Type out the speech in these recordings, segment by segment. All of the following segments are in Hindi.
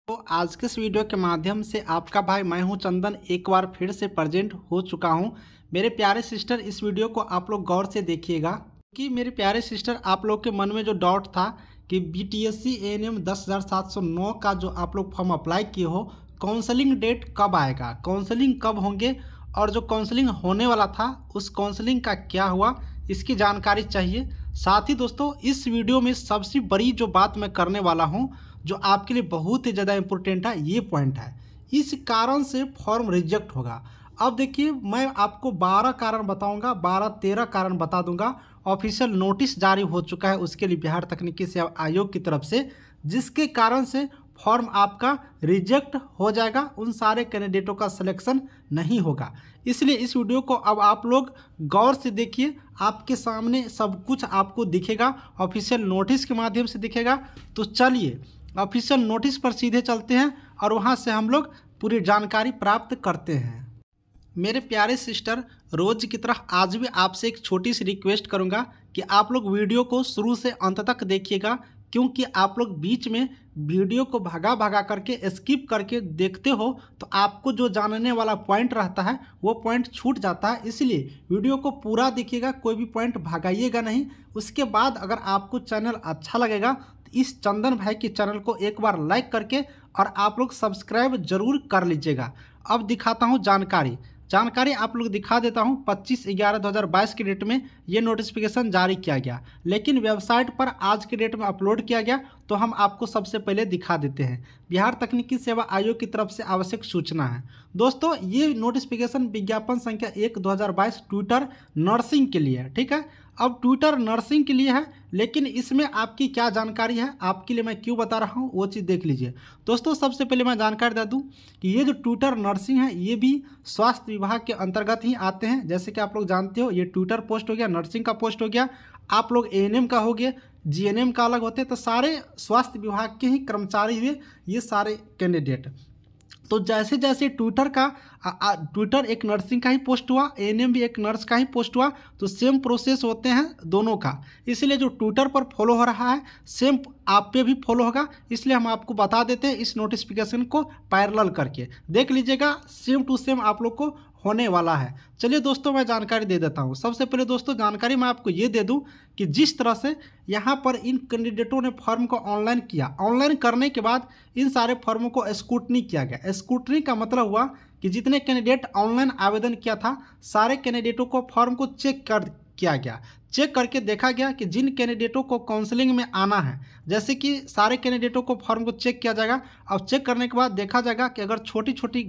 तो आज के इस वीडियो के माध्यम से आपका भाई मैं हूं चंदन एक बार फिर से प्रेजेंट हो चुका हूं। मेरे प्यारे सिस्टर, इस वीडियो को आप लोग गौर से देखिएगा कि मेरे प्यारे सिस्टर, आप लोग के मन में जो डाउट था कि बीटीएससी एएनएम 10,709 का जो आप लोग फॉर्म अप्लाई किए हो, काउंसलिंग डेट कब आएगा, काउंसलिंग कब होंगे और जो काउंसलिंग होने वाला था उस काउंसलिंग का क्या हुआ, इसकी जानकारी चाहिए। साथ ही दोस्तों, इस वीडियो में सबसे बड़ी जो बात मैं करने वाला हूं, जो आपके लिए बहुत ही ज़्यादा इम्पोर्टेंट है, ये पॉइंट है, इस कारण से फॉर्म रिजेक्ट होगा। अब देखिए, मैं आपको 12 कारण बताऊंगा, 12-13 कारण बता दूंगा। ऑफिशियल नोटिस जारी हो चुका है उसके लिए बिहार तकनीकी सेवा आयोग की तरफ से, जिसके कारण से फॉर्म आपका रिजेक्ट हो जाएगा, उन सारे कैंडिडेटों का सिलेक्शन नहीं होगा। इसलिए इस वीडियो को अब आप लोग गौर से देखिए, आपके सामने सब कुछ आपको दिखेगा, ऑफिशियल नोटिस के माध्यम से दिखेगा। तो चलिए ऑफिशियल नोटिस पर सीधे चलते हैं और वहां से हम लोग पूरी जानकारी प्राप्त करते हैं। मेरे प्यारे सिस्टर, रोज की तरह आज भी आपसे एक छोटी सी रिक्वेस्ट करूंगा कि आप लोग वीडियो को शुरू से अंत तक देखिएगा, क्योंकि आप लोग बीच में वीडियो को भगा भगा करके स्किप करके देखते हो तो आपको जो जानने वाला पॉइंट रहता है वो पॉइंट छूट जाता है। इसलिए वीडियो को पूरा देखिएगा, कोई भी पॉइंट भगाइएगा नहीं। उसके बाद अगर आपको चैनल अच्छा लगेगा तो इस चंदन भाई के चैनल को एक बार लाइक करके और आप लोग सब्सक्राइब जरूर कर लीजिएगा। अब दिखाता हूँ जानकारी आप लोग दिखा देता हूं। 25/11/2022 की डेट में ये नोटिफिकेशन जारी किया गया, लेकिन वेबसाइट पर आज के डेट में अपलोड किया गया, तो हम आपको सबसे पहले दिखा देते हैं। बिहार तकनीकी सेवा आयोग की तरफ से आवश्यक सूचना है। दोस्तों, ये नोटिफिकेशन विज्ञापन संख्या 1/2022 ट्विटर नर्सिंग के लिए है, ठीक है। अब ट्विटर नर्सिंग के लिए है, लेकिन इसमें आपकी क्या जानकारी है, आपके लिए मैं क्यों बता रहा हूँ वो चीज़ देख लीजिए। दोस्तों, सबसे पहले मैं जानकारी दे दूँ कि ये जो ट्विटर नर्सिंग है ये भी स्वास्थ्य विभाग के अंतर्गत ही आते हैं। जैसे कि आप लोग जानते हो, ये ट्विटर पोस्ट हो गया, नर्सिंग का पोस्ट हो गया, आप लोग एएनएम का हो गया, जीएनएम का अलग होते हैं, तो सारे स्वास्थ्य विभाग के ही कर्मचारी हुए ये सारे कैंडिडेट। तो जैसे जैसे ट्विटर एक नर्सिंग का ही पोस्ट हुआ, एएनएम भी एक नर्स का ही पोस्ट हुआ, तो सेम प्रोसेस होते हैं दोनों का। इसलिए जो ट्विटर पर फॉलो हो रहा है सेम आप पे भी फॉलो होगा, इसलिए हम आपको बता देते हैं इस नोटिफिकेशन को पैरेलल करके देख लीजिएगा, सेम टू सेम आप लोग को होने वाला है। चलिए दोस्तों, मैं जानकारी दे देता हूं। सबसे पहले दोस्तों, जानकारी मैं आपको ये दे दूं कि जिस तरह से यहां पर इन कैंडिडेटों ने फॉर्म को ऑनलाइन किया, ऑनलाइन करने के बाद इन सारे फॉर्मों को स्क्रूटनी किया गया। स्क्रूटनी का मतलब हुआ कि जितने कैंडिडेट ऑनलाइन आवेदन किया था, सारे कैंडिडेटों को फॉर्म को किया गया। चेक करके देखा गया कि जिन कैंडिडेटों को काउंसलिंग में आना है, जैसे कि सारे कैंडिडेटों को फॉर्म को चेक किया जाएगा। अब चेक करने के बाद देखा जाएगा कि अगर छोटी छोटी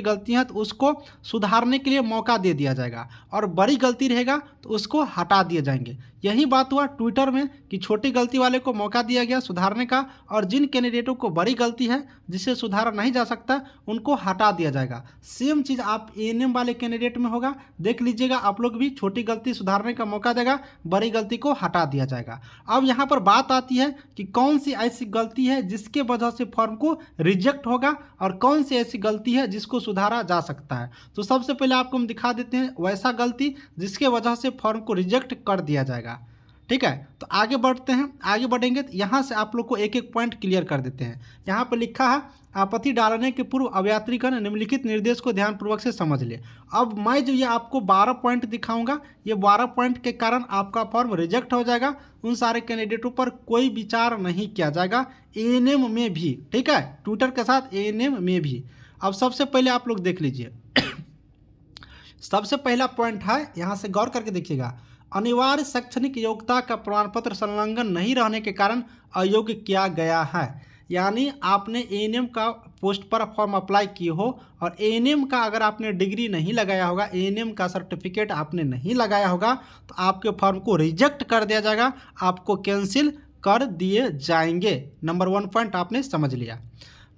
गलती हैं तो उसको सुधारने के लिए मौका दे दिया जाएगा, और बड़ी गलती रहेगा तो उसको हटा दिए जाएंगे। यही बात हुआ ट्विटर में कि छोटी गलती वाले को मौका दिया गया सुधारने का, और जिन कैंडिडेटों को बड़ी गलती है जिसे सुधारा नहीं जा सकता उनको हटा दिया जाएगा। सेम चीज़ आप एएनएम वाले कैंडिडेट में होगा, देख लीजिएगा, आप लोग भी छोटी गलती सुधारने का मौका देगा, बड़ी गलती को हटा दिया जाएगा। अब यहाँ पर बात आती है कि कौन सी ऐसी गलती है जिसके वजह से फॉर्म को रिजेक्ट होगा और कौन सी ऐसी गलती है जिसको सुधारा जा सकता है। तो सबसे पहले आपको हम दिखा देते हैं वैसा गलती जिसके वजह से फॉर्म को रिजेक्ट कर दिया जाएगा, ठीक है। तो आगे बढ़ते हैं, आगे बढ़ेंगे तो यहाँ से आप लोग को एक एक पॉइंट क्लियर कर देते हैं। यहाँ पर लिखा है, आपत्ति डालने के पूर्व अभ्यर्थीगण निम्नलिखित निर्देश को ध्यानपूर्वक से समझ ले। अब मैं जो ये आपको 12 पॉइंट दिखाऊंगा, ये 12 पॉइंट के कारण आपका फॉर्म रिजेक्ट हो जाएगा। उन सारे कैंडिडेटों पर कोई विचार नहीं किया जाएगा, एएनएम में भी, ठीक है, ट्विटर के साथ एएनएम में भी। अब सबसे पहले आप लोग देख लीजिए, सबसे पहला पॉइंट है, यहाँ से गौर करके देखिएगा, अनिवार्य शैक्षणिक योग्यता का प्रमाण पत्र संलग्न नहीं रहने के कारण अयोग्य किया गया है। यानी आपने एएनएम का पोस्ट पर फॉर्म अप्लाई किए हो और एएनएम का अगर आपने डिग्री नहीं लगाया होगा, एएनएम का सर्टिफिकेट आपने नहीं लगाया होगा, तो आपके फॉर्म को रिजेक्ट कर दिया जाएगा, आपको कैंसिल कर दिए जाएंगे। नंबर 1 पॉइंट आपने समझ लिया।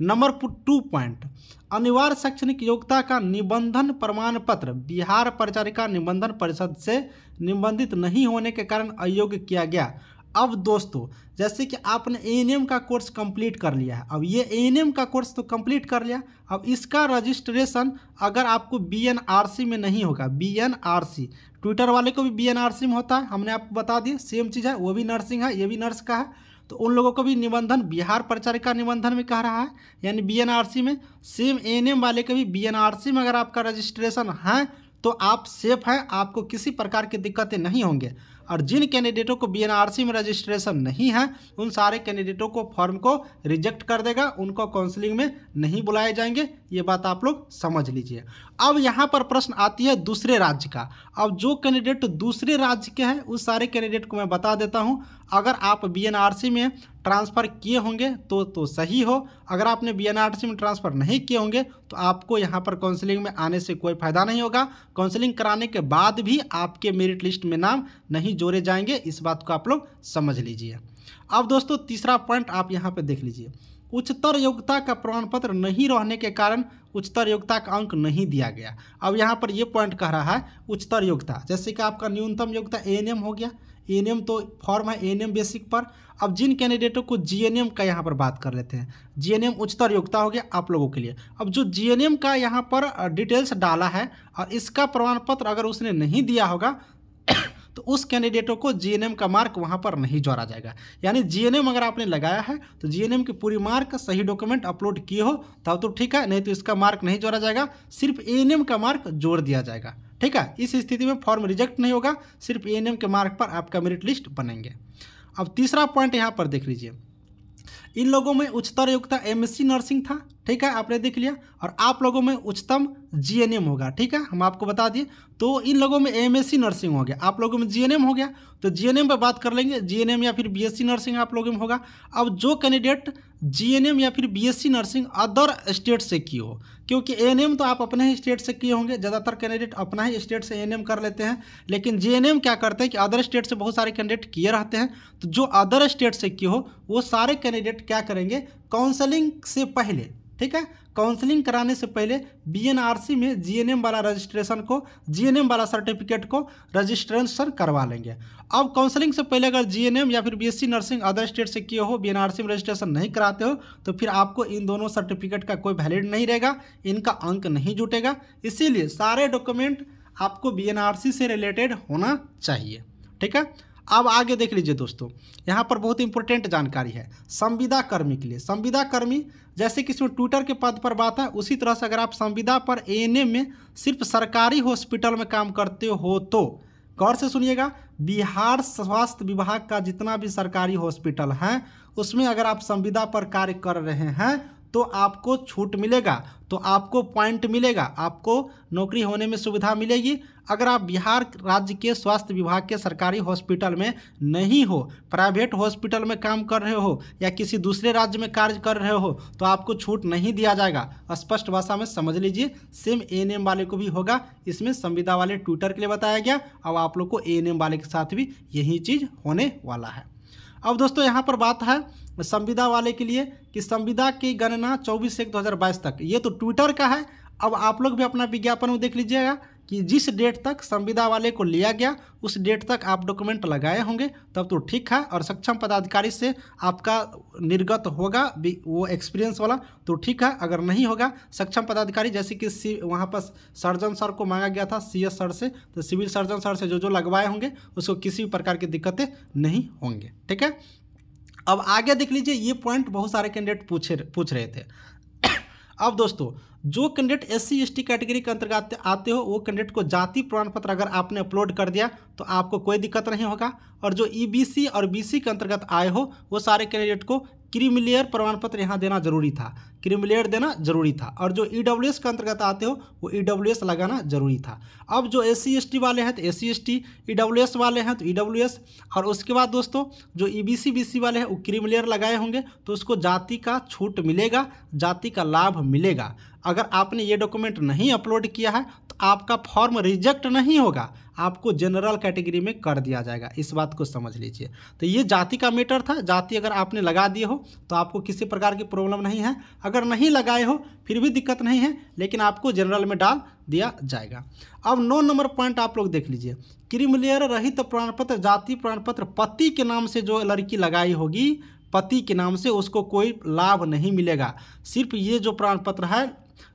नंबर 2 पॉइंट, अनिवार्य शैक्षणिक योग्यता का निबंधन प्रमाण पत्र बिहार परिचारिका निबंधन परिषद से निबंधित नहीं होने के कारण अयोग्य किया गया। अब दोस्तों, जैसे कि आपने एएनएम का कोर्स कंप्लीट कर लिया है, अब ये एएनएम का कोर्स तो कंप्लीट कर लिया, अब इसका रजिस्ट्रेशन अगर आपको बीएनआरसी में नहीं होगा, बीएनआरसी ट्विटर वाले को भी बीएनआरसी में होता है, हमने आपको बता दिया, सेम चीज़ है, वो भी नर्सिंग है, ये भी नर्स का है। तो उन लोगों को भी निबंधन बिहार परिचारिका निबंधन में कह रहा है, यानी बीएनआरसी में। सेम एएनएम वाले का भी बीएनआरसी में अगर आपका रजिस्ट्रेशन है तो आप सेफ हैं, आपको किसी प्रकार की दिक्कतें नहीं होंगे। और जिन कैंडिडेटों को बीएनआरसी में रजिस्ट्रेशन नहीं है उन सारे कैंडिडेटों को फॉर्म को रिजेक्ट कर देगा, उनको काउंसलिंग में नहीं बुलाए जाएंगे। ये बात आप लोग समझ लीजिए। अब यहाँ पर प्रश्न आती है दूसरे राज्य का। अब जो कैंडिडेट दूसरे राज्य के हैं उस सारे कैंडिडेट को मैं बता देता हूँ। अगर आप बीएनआरसी में ट्रांसफ़र किए होंगे तो सही हो, अगर आपने बीएनआरसी में ट्रांसफ़र नहीं किए होंगे तो आपको यहाँ पर काउंसलिंग में आने से कोई फ़ायदा नहीं होगा। काउंसलिंग कराने के बाद भी आपके मेरिट लिस्ट में नाम नहीं जोड़े जाएंगे, इस बात को आप लोग समझ लीजिए। अब दोस्तों तीसरा पॉइंट आप यहाँ पे देख लीजिए। उच्चतर योग्यता का प्रमाण पत्र नहीं रहने के कारण उच्चतर योग्यता का अंक नहीं दिया गया। अब यहाँ पर ये पॉइंट कह रहा है उच्चतर योग्यता, जैसे कि आपका न्यूनतम योग्यता एएनएम हो गया, एएनएम तो फॉर्म है एएनएम बेसिक पर। अब जिन कैंडिडेटों को जीएनएम का यहाँ पर बात कर लेते हैं, जीएनएम उच्चतर योग्यता हो गया आप लोगों के लिए। अब जो जीएनएम का यहाँ पर डिटेल्स डाला है और इसका प्रमाण पत्र अगर उसने नहीं दिया होगा तो उस कैंडिडेटों को जीएनएम का मार्क वहाँ पर नहीं जोड़ा जाएगा। यानी जीएनएम अगर आपने लगाया है तो जीएनएम की पूरी मार्क सही डॉक्यूमेंट अपलोड किए हो तब तो ठीक है, नहीं तो इसका मार्क नहीं जोड़ा जाएगा, सिर्फ एएनएम का मार्क जोड़ दिया जाएगा। ठीक है, इस स्थिति में फॉर्म रिजेक्ट नहीं होगा, सिर्फ एएनएम के मार्क पर आपका मेरिट लिस्ट बनेंगे। अब तीसरा पॉइंट यहाँ पर देख लीजिए। इन लोगों में उच्चतर योग्यता एमएससी नर्सिंग था, ठीक है, आपने देख लिया, और आप लोगों में उच्चतम जीएनएम होगा। ठीक है, हम आपको बता दिए। तो इन लोगों में एमएससी नर्सिंग हो गया, आप लोगों में जीएनएम हो गया। तो जीएनएम पर बात कर लेंगे, जीएनएम या फिर बीएससी नर्सिंग आप लोगों में होगा। अब जो कैंडिडेट जीएनएम या फिर बीएससी नर्सिंग अदर स्टेट से किए हो, क्योंकि एएनएम तो आप अपने ही स्टेट से किए होंगे, ज़्यादातर कैंडिडेट अपना ही स्टेट से एएनएम कर लेते हैं, लेकिन जीएनएम क्या करते हैं कि अदर स्टेट से बहुत सारे कैंडिडेट किए रहते हैं। तो जो अदर स्टेट से किए हो वो सारे कैंडिडेट क्या करेंगे, काउंसलिंग से पहले, ठीक है, काउंसलिंग कराने से पहले बीएनआरसी में जीएनएम वाला रजिस्ट्रेशन को, जीएनएम वाला सर्टिफिकेट को रजिस्ट्रेशन करवा लेंगे। अब काउंसलिंग से पहले अगर जीएनएम या फिर बीएससी नर्सिंग अदर स्टेट से किए हो, बीएनआरसी में रजिस्ट्रेशन नहीं कराते हो, तो फिर आपको इन दोनों सर्टिफिकेट का कोई वैलिड नहीं रहेगा, इनका अंक नहीं जुटेगा। इसीलिए सारे डॉक्यूमेंट आपको बीएनआरसी से रिलेटेड होना चाहिए। ठीक है, अब आगे देख लीजिए दोस्तों, यहाँ पर बहुत इंपॉर्टेंट जानकारी है संविदा कर्मी के लिए। संविदा कर्मी जैसे कि इसमें ट्विटर के पद पर बात है, उसी तरह से अगर आप संविदा पर एएनएम में सिर्फ सरकारी हॉस्पिटल में काम करते हो तो गौर से सुनिएगा, बिहार स्वास्थ्य विभाग का जितना भी सरकारी हॉस्पिटल है उसमें अगर आप संविदा पर कार्य कर रहे हैं तो आपको छूट मिलेगा, तो आपको पॉइंट मिलेगा, आपको नौकरी होने में सुविधा मिलेगी। अगर आप बिहार राज्य के स्वास्थ्य विभाग के सरकारी हॉस्पिटल में नहीं हो, प्राइवेट हॉस्पिटल में काम कर रहे हो या किसी दूसरे राज्य में कार्य कर रहे हो तो आपको छूट नहीं दिया जाएगा। स्पष्ट भाषा में समझ लीजिए, सेम एएनएम वाले को भी होगा। इसमें संविदा वाले ट्विटर के लिए बताया गया, अब आप लोग को एएनएम वाले के साथ भी यही चीज़ होने वाला है। अब दोस्तों यहाँ पर बात है संविदा वाले के लिए कि संविदा की गणना 24/1/2022 तक, ये तो ट्विटर का है। अब आप लोग भी अपना विज्ञापन में देख लीजिएगा कि जिस डेट तक संविदा वाले को लिया गया उस डेट तक आप डॉक्यूमेंट लगाए होंगे तब तो ठीक है, और सक्षम पदाधिकारी से आपका निर्गत होगा वो एक्सपीरियंस वाला तो ठीक है। अगर नहीं होगा सक्षम पदाधिकारी, जैसे कि वहाँ पर सर्जन सर को मांगा गया था सीएस सर से, तो सिविल सर्जन सर से जो लगवाए होंगे उसको किसी भी प्रकार की दिक्कतें नहीं होंगे। ठीक है, अब आगे देख लीजिए, ये पॉइंट बहुत सारे कैंडिडेट पूछ रहे थे। अब दोस्तों जो कैंडिडेट SC ST कैटेगरी के अंतर्गत आते हो वो कैंडिडेट को जाति प्रमाण पत्र अगर आपने अपलोड कर दिया तो आपको कोई दिक्कत नहीं होगा, और जो EBC और BC के अंतर्गत आए हो वो सारे कैंडिडेट को क्रीमिलेयर प्रमाण पत्र यहाँ देना जरूरी था, क्रीमिलेयर देना जरूरी था, और जो EWS के अंतर्गत आते हो वो EWS लगाना जरूरी था। अब जो SC ST वाले हैं तो SC ST, EWS वाले हैं तो EWS, और उसके बाद दोस्तों जो EBC BC वाले हैं वो क्रीमिलेयर लगाए होंगे तो उसको जाति का छूट मिलेगा, जाति का लाभ मिलेगा। अगर आपने ये डॉक्यूमेंट नहीं अपलोड किया है तो आपका फॉर्म रिजेक्ट नहीं होगा, आपको जनरल कैटेगरी में कर दिया जाएगा, इस बात को समझ लीजिए। तो ये जाति का मैटर था, जाति अगर आपने लगा दिए हो तो आपको किसी प्रकार की प्रॉब्लम नहीं है, अगर नहीं लगाए हो फिर भी दिक्कत नहीं है, लेकिन आपको जनरल में डाल दिया जाएगा। अब 9 नंबर पॉइंट आप लोग देख लीजिए, क्रीमिलेयर रहित प्रमाण पत्र, जाति प्रमाण पत्र पति के नाम से जो लड़की लगाई होगी, पति के नाम से, उसको कोई लाभ नहीं मिलेगा। सिर्फ ये जो प्रमाण पत्र है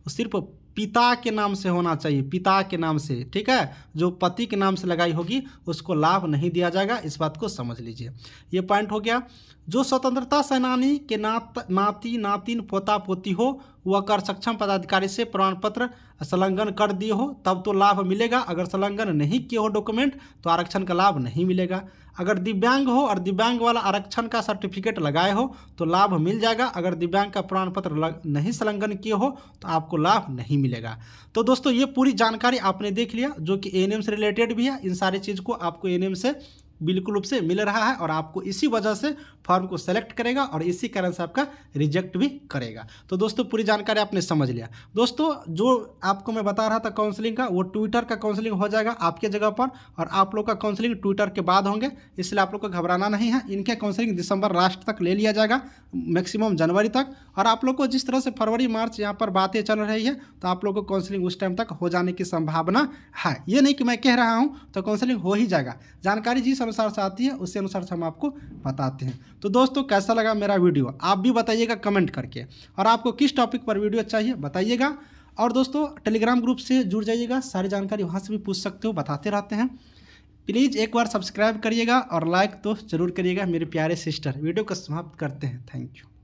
सिर्फ पिता के नाम से होना चाहिए, पिता के नाम से, ठीक है। जो पति के नाम से लगाई होगी उसको लाभ नहीं दिया जाएगा, इस बात को समझ लीजिए। ये पॉइंट हो गया। जो स्वतंत्रता सेनानी के नाती नातिन पोता पोती हो वह कर सक्षम पदाधिकारी से प्रमाण पत्र संलग्न कर दिए हो तब तो लाभ मिलेगा। अगर संलग्न नहीं किए हो डॉक्यूमेंट तो आरक्षण का लाभ नहीं मिलेगा। अगर दिव्यांग हो और दिव्यांग वाला आरक्षण का सर्टिफिकेट लगाए हो तो लाभ मिल जाएगा। अगर दिव्यांग का प्रमाण पत्र नहीं संलग्न किए हो तो आपको लाभ नहीं मिलेगा। तो दोस्तों ये पूरी जानकारी आपने देख लिया जो कि एएनएम से रिलेटेड भी है। इन सारी चीज़ को आपको एएनएम से बिल्कुल रूप से मिल रहा है और आपको इसी वजह से फॉर्म को सेलेक्ट करेगा और इसी कारण से आपका रिजेक्ट भी करेगा। तो दोस्तों पूरी जानकारी आपने समझ लिया। दोस्तों जो आपको मैं बता रहा था काउंसलिंग का, वो ट्विटर का काउंसलिंग हो जाएगा आपके जगह पर और आप लोग का काउंसलिंग ट्विटर के बाद होंगे, इसलिए आप लोग को घबराना नहीं है। इनके काउंसलिंग दिसंबर लास्ट तक ले लिया जाएगा, मैक्सिमम जनवरी तक। और आप लोग को जिस तरह से फरवरी मार्च यहाँ पर बातें चल रही है तो आप लोग को काउंसलिंग उस टाइम तक हो जाने की संभावना है। ये नहीं कि मैं कह रहा हूँ तो काउंसलिंग हो ही जाएगा, जानकारी जिस अनुसार से आती है उसी अनुसार से हम आपको बताते हैं। तो दोस्तों कैसा लगा मेरा वीडियो आप भी बताइएगा कमेंट करके, और आपको किस टॉपिक पर वीडियो चाहिए बताइएगा। और दोस्तों टेलीग्राम ग्रुप से जुड़ जाइएगा, सारी जानकारी वहाँ से भी पूछ सकते हो, बताते रहते हैं। प्लीज़ एक बार सब्सक्राइब करिएगा और लाइक तो ज़रूर करिएगा मेरे प्यारे सिस्टर। वीडियो को समाप्त करते हैं। Thank you.